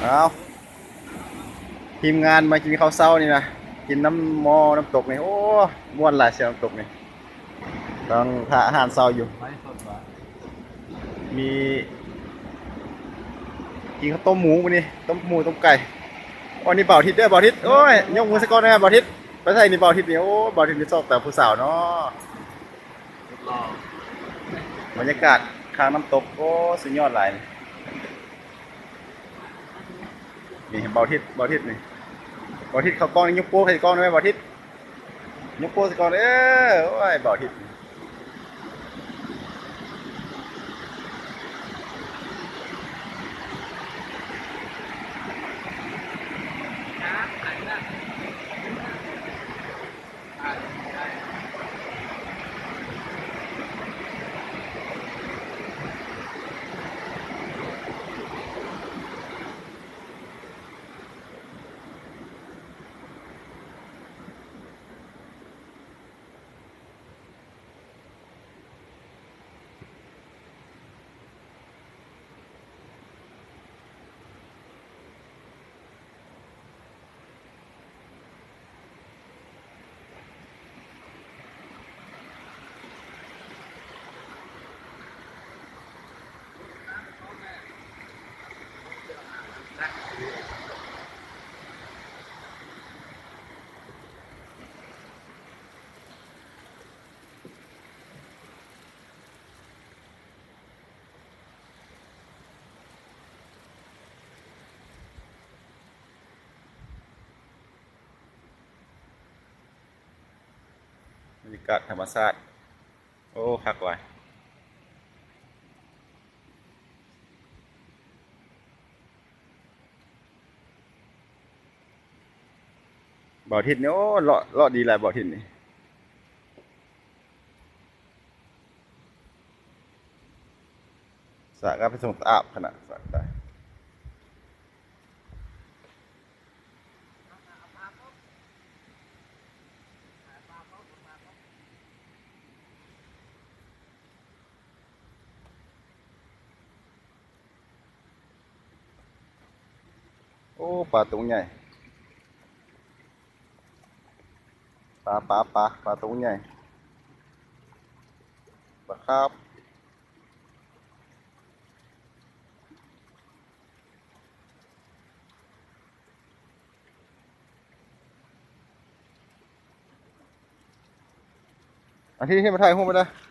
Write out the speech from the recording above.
เอาทีมงานมากินข้าวเช้านี่นะกินน้ำมอน้ำตกนี่โอ้ม่วนหลายเสียน้ำตกนี่ต้องหาอาหารเช้าอยู่ไม้สดวะมีกินข้าวต้มหมูมื้อนี้ต้มหมูต้มไก่วันนี้เบาทิศเด้อเบาทิศโอ้ยยกมือสักก้อนนะเบาทิศไปใส่นี่เบาทิศนี่โอ้เบาทิศนี่ชอบแต่ผู้สาวเนาะทดลองบรรยากาศข้างน้ำตกโอ้สุดยอดหลายนี่เบาทิศเบาทิศนี่เบาทิศเขากล้องนี่ยกโป้ใส่กล้องได้ไหมเบาทิศยกโป้ใส่กล้องโอ้ยเบาทิศ บรรยากาศธรรมชาติโอ้คักไว้บ่อทิศนี่โอ้เลาะดีหลายบ่อทิศนี่สระก็ไปส่งอาบขนาดสระได้โอ้ปลาตัวใหญ่ปลาตัวใหญ่ปลาครับอันที่มาถ่ายรูปมาได้